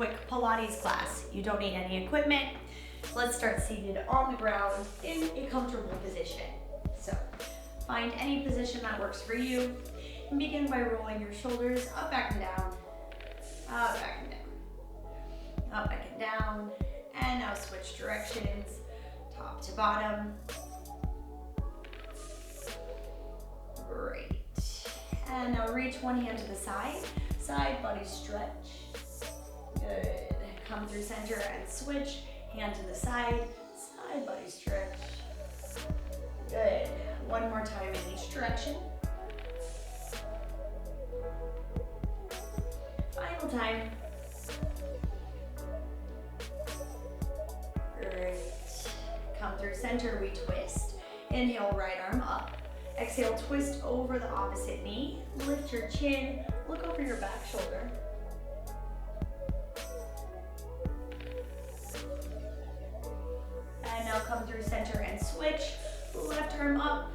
quick Pilates class. You don't need any equipment. Let's start seated on the ground in a comfortable position. So find any position that works for you and begin by rolling your shoulders up, back, and down, up, back, and down, up, back, and down. And now switch directions, top to bottom. Great. And now reach one hand to the side, side body stretch. Good. Come through center and switch, hand to the side, side body stretch. Good. One more time in each direction. Final time. Great. Come through center, we twist. Inhale, right arm up. Exhale, twist over the opposite knee. Lift your chin, look over your back shoulder. And now come through center and switch. Left arm up,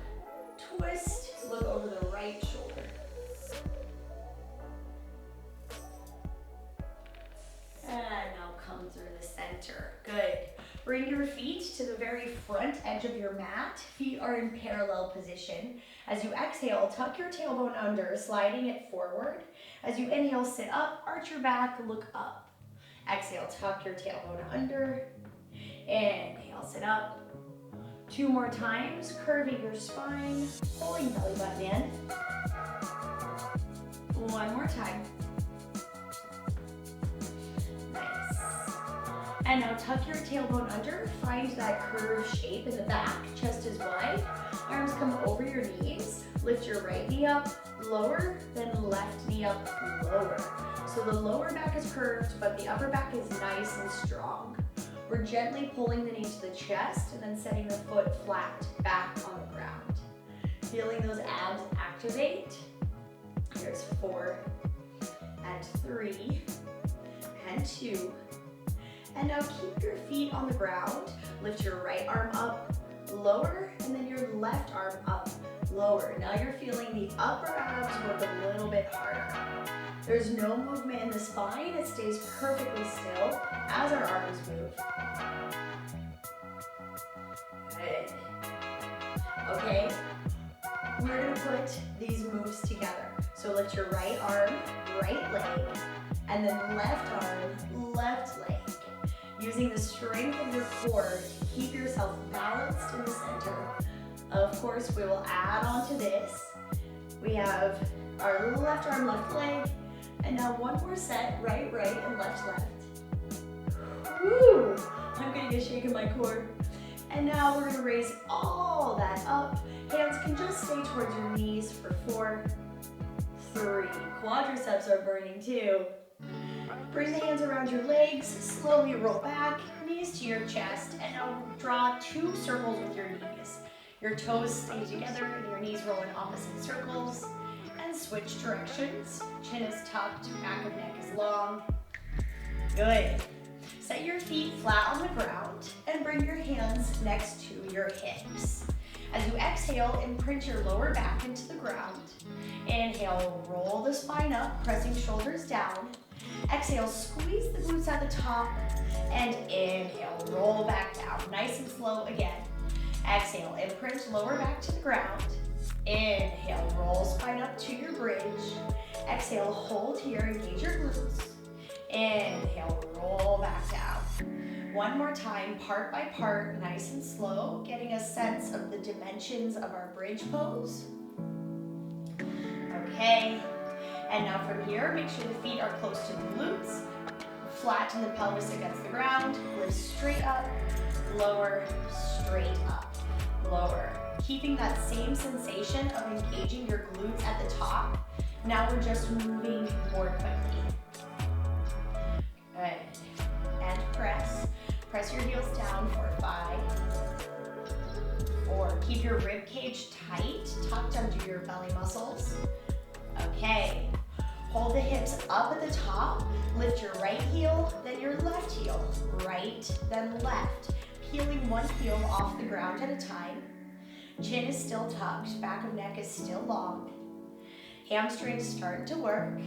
twist, look over the right shoulder. And now come through the center. Good. Bring your feet to the very front edge of your mat. Feet are in parallel position. As you exhale, tuck your tailbone under, sliding it forward. As you inhale, sit up, arch your back, look up. Exhale, tuck your tailbone under. Inhale, sit up. 2 more times, curving your spine, pulling belly button in. 1 more time. And now tuck your tailbone under, find that curved shape in the back, chest is wide, arms come over your knees, lift your right knee up, lower, then left knee up, lower. So the lower back is curved, but the upper back is nice and strong. We're gently pulling the knee to the chest and then setting the foot flat back on the ground. Feeling those abs activate. Here's 4, and 3, and 2. And now keep your feet on the ground. Lift your right arm up, lower, and then your left arm up, lower. Now you're feeling the upper abs work a little bit harder. There's no movement in the spine. It stays perfectly still as our arms move. Good. Okay, we're gonna put these moves together. So lift your right arm, right leg, and then left arm, left leg. Using the strength of your core to keep yourself balanced in the center. Of course, we will add on to this. We have our left arm, left leg, and now one more set, right, right, and left, left. Woo! I'm gonna get shaking my core. And now we're gonna raise all that up. Hands can just stay towards your knees for 4, 3. Quadriceps are burning too. Bring the hands around your legs, slowly roll back, knees to your chest, and now draw 2 circles with your knees. Your toes stay together and your knees roll in opposite circles. And switch directions. Chin is tucked, back of neck is long. Good. Set your feet flat on the ground and bring your hands next to your hips. As you exhale, imprint your lower back into the ground. Inhale, roll the spine up, pressing shoulders down. Exhale, squeeze the glutes at the top, and inhale, roll back down. Nice and slow again. Exhale, imprint lower back to the ground. Inhale, roll spine up to your bridge. Exhale, hold here, engage your glutes. Inhale, roll back down. One more time, part by part, nice and slow, getting a sense of the dimensions of our bridge pose. Okay. And now from here, make sure the feet are close to the glutes. Flatten the pelvis against the ground. Lift straight up, lower, straight up, lower. Keeping that same sensation of engaging your glutes at the top. Now we're just moving more quickly. Good. And press. Press your heels down for 5, 4. Keep your rib cage tight, tucked under your belly muscles. Okay. Hold the hips up at the top, lift your right heel, then your left heel, right, then left, peeling one heel off the ground at a time. Chin is still tucked, back of neck is still long. Hamstrings start to work,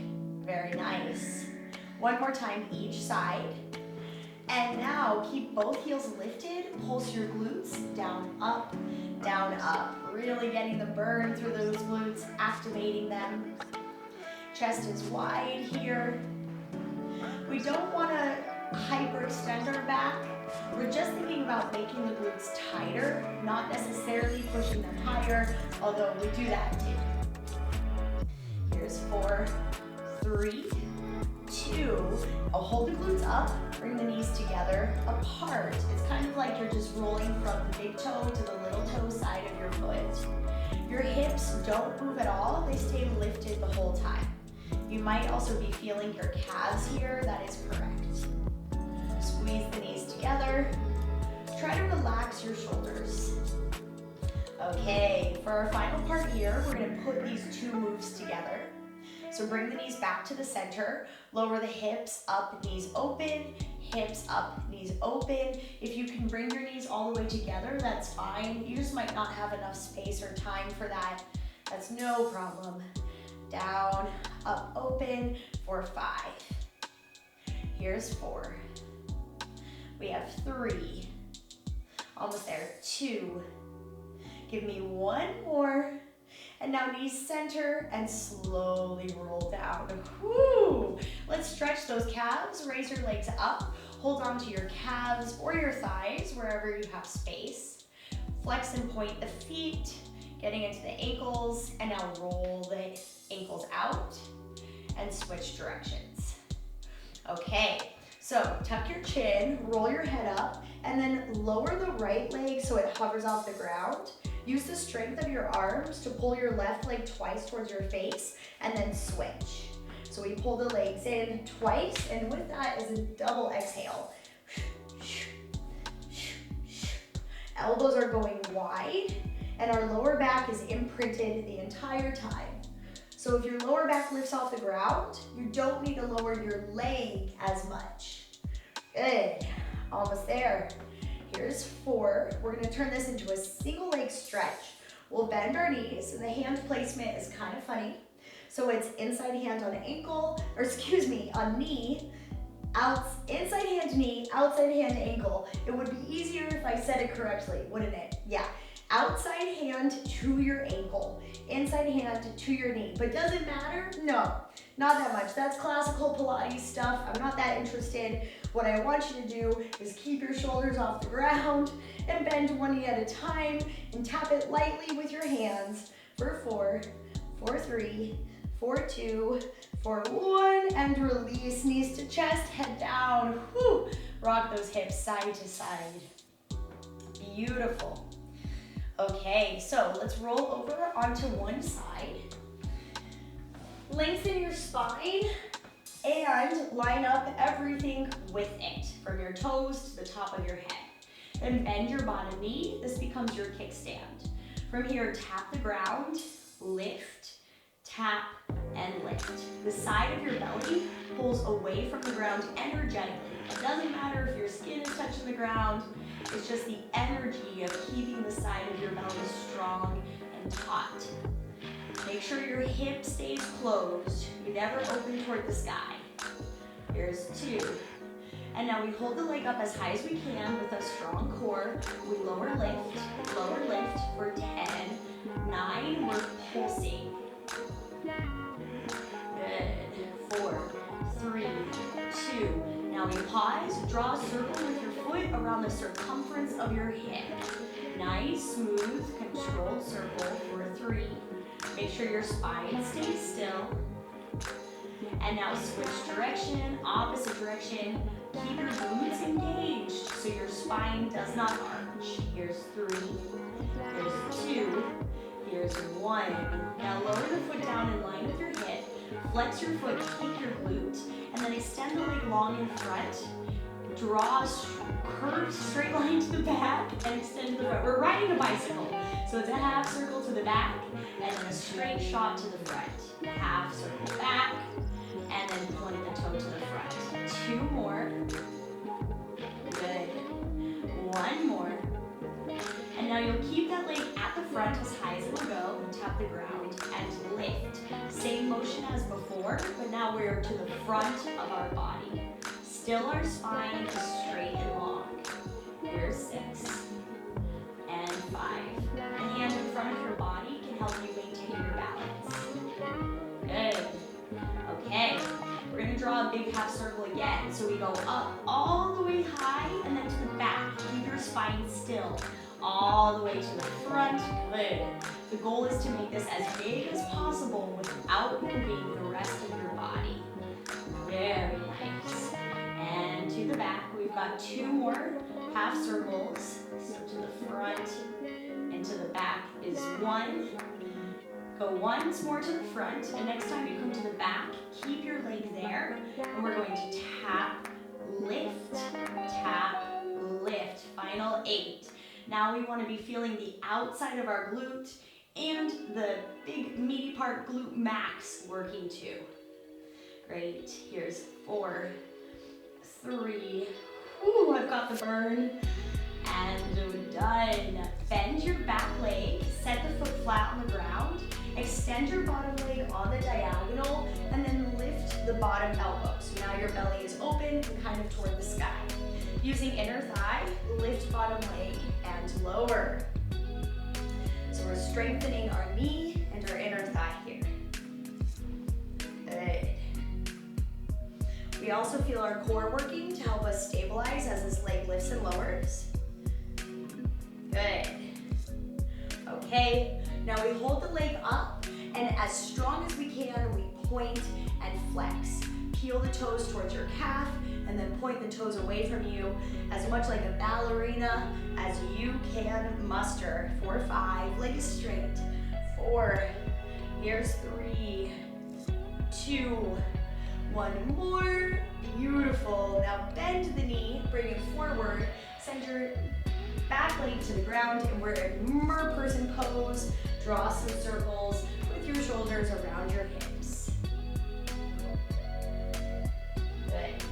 very nice. One more time each side. And now keep both heels lifted, pulse your glutes down, up, really getting the burn through those glutes, activating them. Chest is wide here. We don't want to hyperextend our back. We're just thinking about making the glutes tighter, not necessarily pushing them higher, although we do that too. Here's 4, 3, 2. I'll hold the glutes up, bring the knees together, apart. It's kind of like you're just rolling from the big toe to the little toe side of your foot. Your hips don't move at all, they stay lifted the whole time. You might also be feeling your calves here, that is correct. Squeeze the knees together. Try to relax your shoulders. Okay, for our final part here, we're gonna put these two moves together. So bring the knees back to the center, lower the hips up, knees open, hips up, knees open. If you can bring your knees all the way together, that's fine. You just might not have enough space or time for that. That's no problem. Down, up, open for 5. Here's 4. We have 3. Almost there, 2. Give me 1 more. And now knees center and slowly roll down. Woo! Let's stretch those calves, raise your legs up, hold on to your calves or your thighs, wherever you have space. Flex and point the feet, getting into the ankles, and now roll the ankles out and switch directions. Okay, so tuck your chin, roll your head up, and then lower the right leg so it hovers off the ground. Use the strength of your arms to pull your left leg twice towards your face and then switch. So we pull the legs in twice, and with that is a double exhale. Elbows are going wide and our lower back is imprinted the entire time. So if your lower back lifts off the ground, you don't need to lower your leg as much. Good, almost there. Here's 4. We're gonna turn this into a single leg stretch. We'll bend our knees, and the hand placement is kind of funny. So it's inside hand on ankle, or excuse me, on knee, inside hand knee, outside hand ankle. It would be easier if I said it correctly, wouldn't it? Yeah. Outside hand to your ankle, inside hand to your knee. But does it matter? No, not that much. That's classical Pilates stuff. I'm not that interested. What I want you to do is keep your shoulders off the ground and bend one knee at a time and tap it lightly with your hands for 4, 4, 3, 4, 2, for 1, and release. Knees to chest, head down. Whew. Rock those hips side to side. Beautiful. Okay, so let's roll over onto one side. Lengthen your spine and line up everything with it, from your toes to the top of your head. Then bend your bottom knee. This becomes your kickstand. From here, tap the ground, lift, tap, and lift. The side of your belly pulls away from the ground energetically. It doesn't matter if your skin is touching the ground. It's just the energy of keeping the side of your belly strong and taut. Make sure your hip stays closed. You never open toward the sky. Here's 2. And now we hold the leg up as high as we can with a strong core. We lower lift for 10, 9, we're pulsing. Good, 4, 3, 2. Now we pause, draw a circle with your foot around the circumference of your hip. Nice, smooth, controlled circle for 3. Make sure your spine stays still. And now switch direction, opposite direction. Keep your glutes engaged so your spine does not arch. Here's 3, here's 2, here's 1. Now lower the foot down in line with your hip. Flex your foot, keep your glute, and then extend the leg long in front. Draw a curved straight line to the back and extend to the front. We're riding a bicycle. So it's a half circle to the back and then a straight shot to the front. Half circle back and then point the toe to the front. 2 more. Good. 1 more. And now you'll keep that leg at the front as high as it will go. Tap the ground and lift. Same motion as before. 4, but now we're to the front of our body. Still our spine is straight and long. Here's 6 and 5. A hand in front of your body can help you maintain your balance. Good. Okay, we're gonna draw a big half circle again. So we go up all the way high and then to the back. Keep your spine still. All the way to the front. Good. The goal is to make this as big as possible without moving the rest of your body. Very nice. And to the back, we've got 2 more half circles. So to the front and to the back is 1. Go once more to the front, and next time you come to the back, keep your leg there, and we're going to tap, lift, final 8. Now we want to be feeling the outside of our glute and the big meaty part, glute max, working too. Great, here's 4, 3, whoo, I've got the burn, and we're done. Bend your back leg, set the foot flat on the ground, extend your bottom leg on the diagonal, and then lift the bottom elbow. So now your belly is open and kind of toward the sky. Using inner thigh, lift bottom leg and lower. So we're strengthening our knee and our inner thigh here. Good. We also feel our core working to help us stabilize as this leg lifts and lowers. Good. Okay, now we hold the leg up, and as strong as we can, we point and flex. Peel the toes towards your calf, and then point the toes away from you, as much like a ballerina as you can muster. 4, 5, leg is straight. 4, here's 3, 2, 1 more. Beautiful. Now bend the knee, bring it forward, send your back leg to the ground, and we're in merperson pose. Draw some circles with your shoulders around your hips. Good.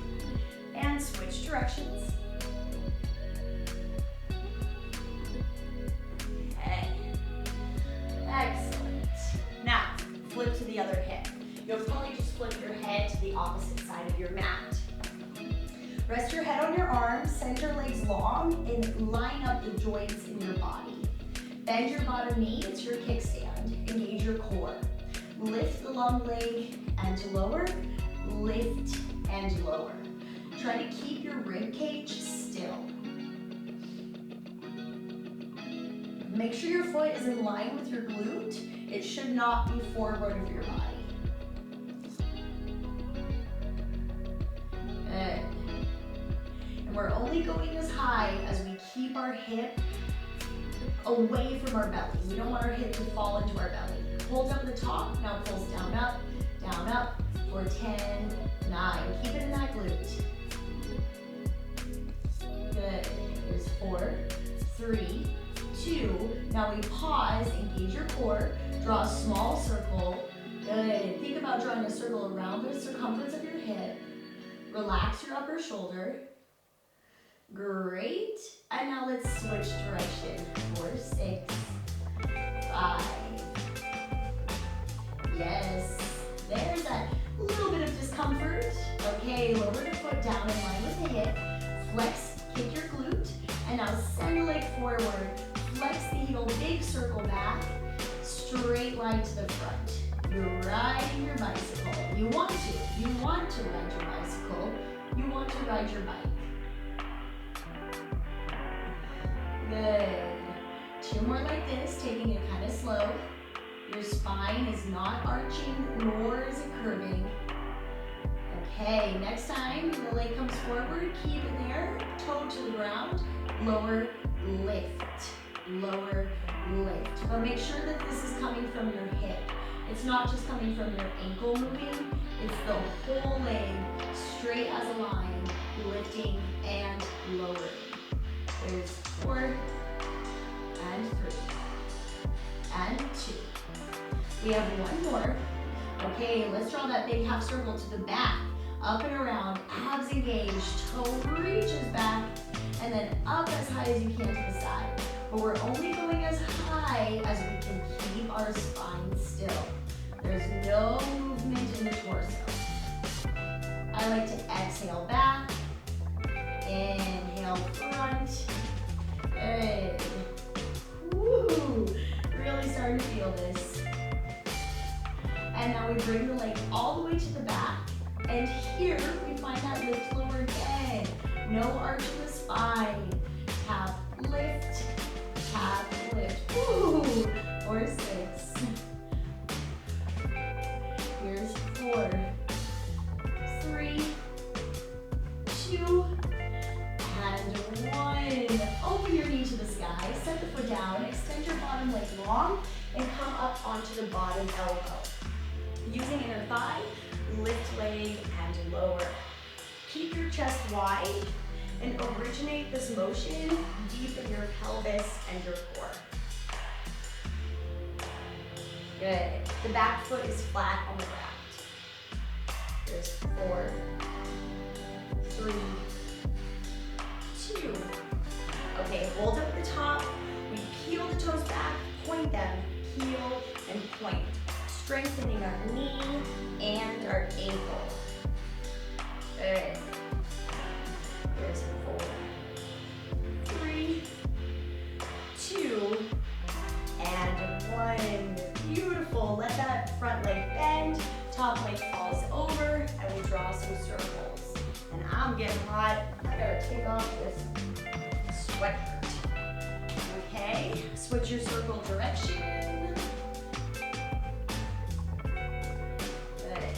And switch directions. Okay. Excellent. Now, flip to the other hip. You'll probably just flip your head to the opposite side of your mat. Rest your head on your arms, send your legs long, and line up the joints in your body. Bend your bottom knee, it's your kickstand. Engage your core. Lift the long leg and lower, lift and lower. Try to keep your rib cage still. Make sure your foot is in line with your glute. It should not be forward of your body. Good. And we're only going as high as we keep our hip away from our belly. We don't want our hip to fall into our belly. Hold up at the top, now pulse down, up, for 10, 9. Keep it in that glute. Good. Here's 4, 3, 2. Now we pause, engage your core, draw a small circle. Good. Think about drawing a circle around the circumference of your hip. Relax your upper shoulder. Great. And now let's switch direction. 4, 6, 5. Yes. There's that little bit of discomfort. Okay, lower the foot down in line with the hip. Flex, kick your glute. And now send the leg forward. Flex the heel, big circle back. Straight line to the front. You're riding your bicycle. You want to ride your bicycle. You want to ride your bike. Good. 2 more like this, taking it kind of slow. Your spine is not arching, nor is it curving. Okay, next time the leg comes forward, keep it there, toe to the ground, lower, lift, lower, lift. But make sure that this is coming from your hip. It's not just coming from your ankle moving, it's the whole leg, straight as a line, lifting and lowering. There's 4, and 3, and 2. We have 1 more. Okay, let's draw that big half circle to the back, up and around, abs engaged, toe reaches back, and then up as high as you can to the side. But we're only going as high as we can keep our spine still. There's no movement in the torso. I like to exhale back, inhale front. Good. Woo! Really starting to feel this. And now we bring the leg all the way to the back. And here we find that lift lower again. No arch in the spine. Tap, lift, tap, lift. Woo! 4, 6. Here's 4, 3, 2, and 1. Open your knee to the sky, set the foot down, extend your bottom leg long, and come up onto the bottom elbow. Using inner thigh, lift leg and lower. Keep your chest wide and originate this motion deep in your pelvis and your core. Good. The back foot is flat on the ground. Here's 4, 3, 2. Okay, hold up at the top. We peel the toes back, point them, peel and point. Strengthening our knee and our ankle. Good. Here's 4, 3, 2, and 1. Beautiful. Let that front leg bend, top leg falls over, and we draw some circles. And I'm getting hot. I gotta take off this sweatshirt. Okay, switch your circle direction. Good.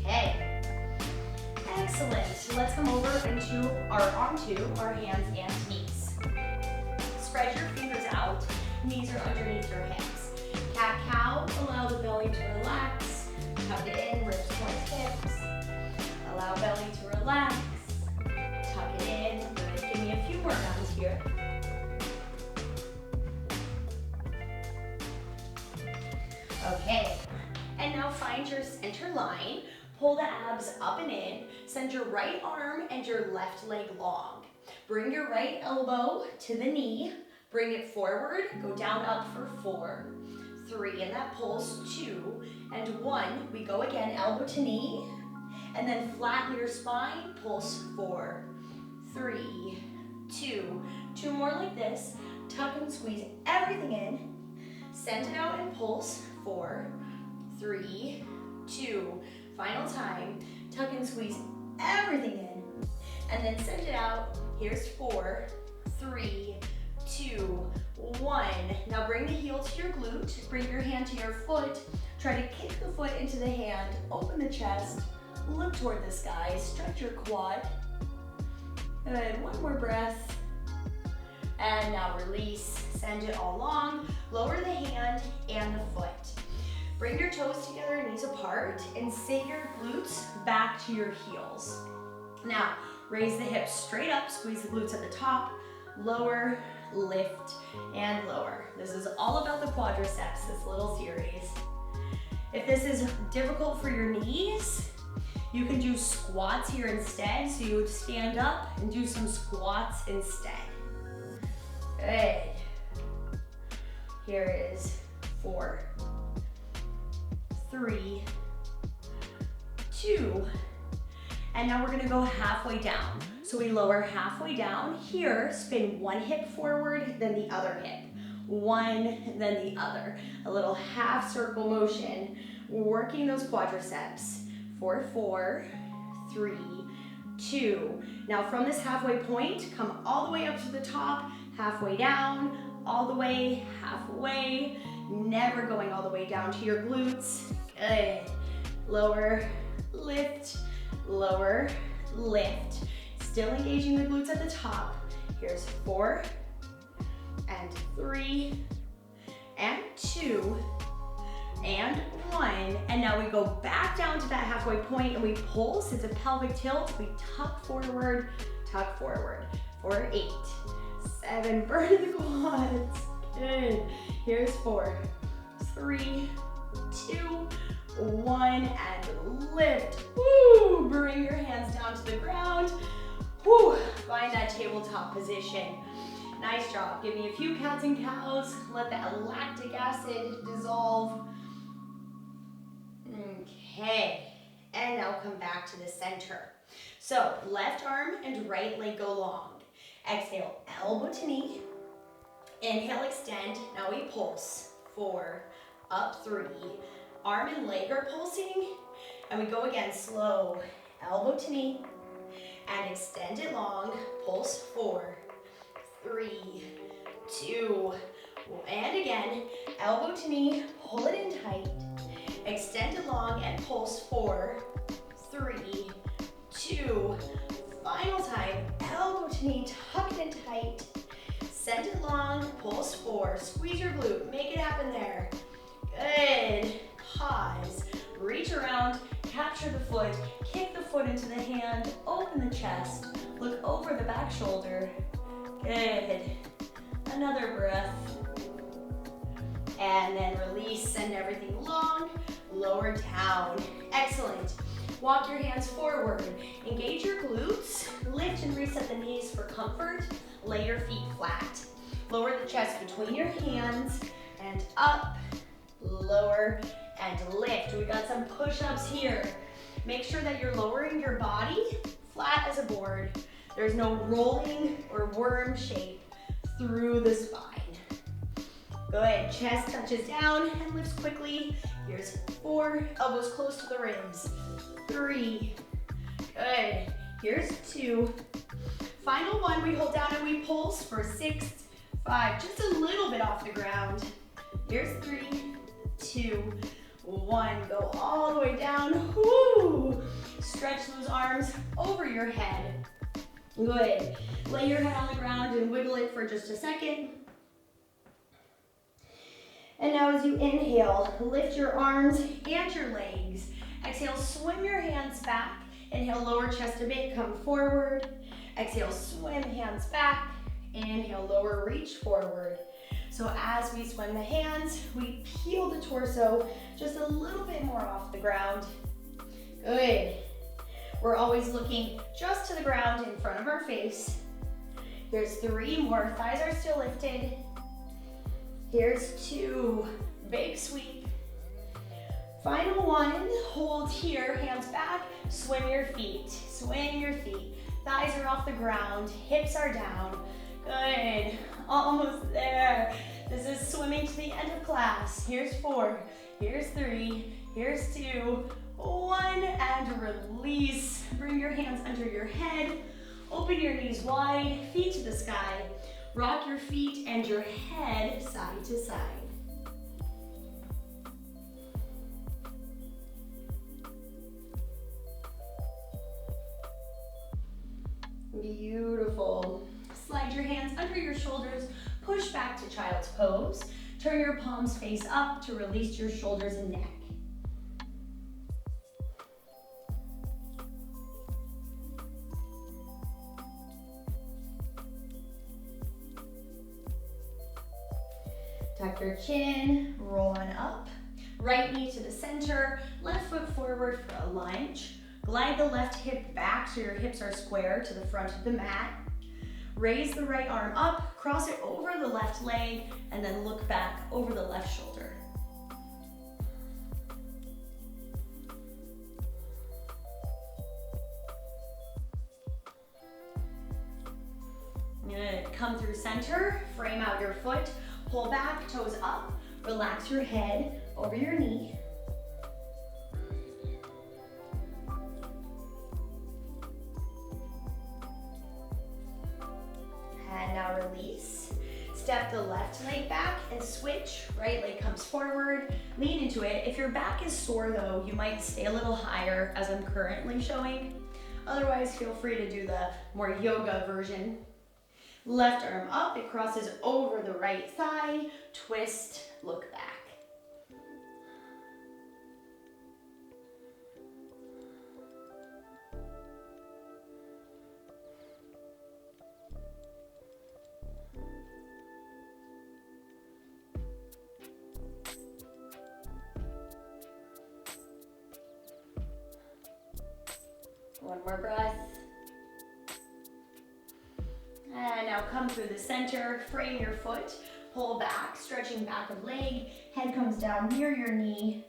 Okay. Excellent. Let's come over onto our hands and knees. Spread your fingers out. Knees are underneath your hips. Cat-cow, allow the belly to relax. Tuck it in, ribs towards hips. Allow belly to relax. Tuck it in. Good. Give me a few more rounds here. Okay. And now find your center line. Pull the abs up and in. Send your right arm and your left leg long. Bring your right elbow to the knee. Bring it forward. Go down up for 4, 3, and that pulls 2, and 1. We go again, elbow to knee, and then flatten your spine, pulse 4, 3, 2. 2 more like this. Tuck and squeeze everything in. Send it out and pulse 4, 3, 2. Final time. Tuck and squeeze everything in, and then send it out. Here's 4, 3, 2, 1. Now bring the heel to your glute. Bring your hand to your foot. Try to kick the foot into the hand. Open the chest. Look toward the sky. Stretch your quad. Good. One more breath. And now release. Send it all long. Lower the hand and the foot. Bring your toes together, knees apart, and sink your glutes back to your heels. Now, raise the hips straight up. Squeeze the glutes at the top. Lower, lift, and lower. This is all about the quadriceps, this little series. If this is difficult for your knees, you can do squats here instead. So you would stand up and do some squats instead. Good. Here is 4, 3, 2, and now we're gonna go halfway down. So we lower halfway down. Here, spin one hip forward, then the other hip. One, then the other. A little half circle motion, working those quadriceps. 4, 4, 3, 2. Now from this halfway point, come all the way up to the top, halfway down, all the way, halfway, never going all the way down to your glutes. Good. Lower, lift, lower, lift. Still engaging the glutes at the top. Here's 4, and 3, and 2, and 1. And now we go back down to that halfway point and we pulse. It's a pelvic tilt. We tuck forward, tuck forward. For 8, 7, burn the quads. Good. Here's 4, 3, 2, 1, and lift. Woo! Bring your hands down to the ground. Woo! Find that tabletop position. Nice job. Give me a few cats and cows. Let that lactic acid dissolve. Okay, and now come back to the center. So left arm and right leg go long. Exhale, elbow to knee. Inhale, extend. Now we pulse. 4, up 3. Arm and leg are pulsing. And we go again, slow. Elbow to knee. And extend it long. Pulse 4, 3, 2. And again, elbow to knee. Pull it in tight. Extend it long and pulse 4, 3, 2. Final time, elbow to knee, tuck it in tight. Send it long, pulse 4. Squeeze your glute, make it happen there. Good. Pause. Reach around, capture the foot, kick the foot into the hand, open the chest, look over the back shoulder. Good. Another breath. And then release, send everything long, lower down. Excellent. Walk your hands forward. Engage your glutes. Lift and reset the knees for comfort. Lay your feet flat. Lower the chest between your hands and up, lower, and lift. We got some push-ups here. Make sure that you're lowering your body flat as a board. There's no rolling or worm shape through the spine. Good, chest touches down and lifts quickly. Here's 4, elbows close to the ribs. 3, good. Here's 2. Final 1, we hold down and we pulse for 6, 5, just a little bit off the ground. Here's 3, 2, 1. Go all the way down. Woo! Stretch those arms over your head. Good. Lay your head on the ground and wiggle it for just a second. And now as you inhale, lift your arms and your legs. Exhale, swim your hands back. Inhale, lower chest a bit, come forward. Exhale, swim hands back. Inhale, lower, reach forward. So as we swim the hands, we peel the torso just a little bit more off the ground. Good. We're always looking just to the ground in front of our face. Here's 3 more, thighs are still lifted. Here's 2, big sweep. Final 1, hold here, hands back, swim your feet, swing your feet. Thighs are off the ground, hips are down. Good, almost there. This is swimming to the end of class. Here's 4, here's 3, here's 2, 1, and release. Bring your hands under your head, open your knees wide, feet to the sky. Rock your feet and your head side to side. Beautiful. Slide your hands under your shoulders, push back to child's pose. Turn your palms face up to release your shoulders and neck. Tuck your chin, roll on up. Right knee to the center, left foot forward for a lunge. Glide the left hip back so your hips are square to the front of the mat. Raise the right arm up, cross it over the left leg, and then look back over the left shoulder. Good. Come through center, frame out your foot, pull back, toes up, relax your head over your knee. And now release. Step the left leg back and switch. Right leg comes forward, lean into it. If your back is sore though, you might stay a little higher as I'm currently showing. Otherwise, feel free to do the more yoga version. Left arm up, it crosses over the right thigh, twist, look back. One more breath. And now come through the center, frame your foot, pull back, stretching back of leg, head comes down near your knee.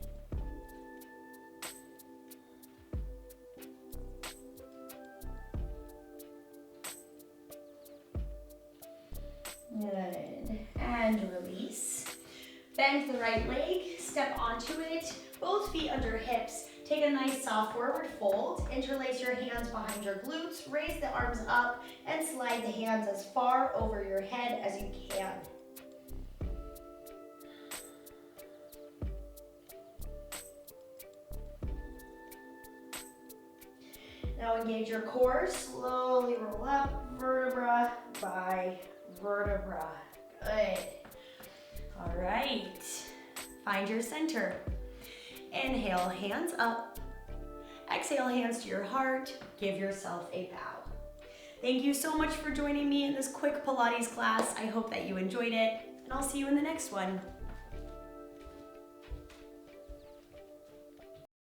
Good. And release. Bend the right leg, step onto it, both feet under hips. Take a nice soft forward fold, interlace your hands behind your glutes, raise the arms up, and slide the hands as far over your head as you can. Now engage your core, slowly roll up, vertebra by vertebra. Good. All right, find your center. Inhale, hands up. Exhale, hands to your heart. Give yourself a bow. Thank you so much for joining me in this quick Pilates class. I hope that you enjoyed it, and I'll see you in the next one.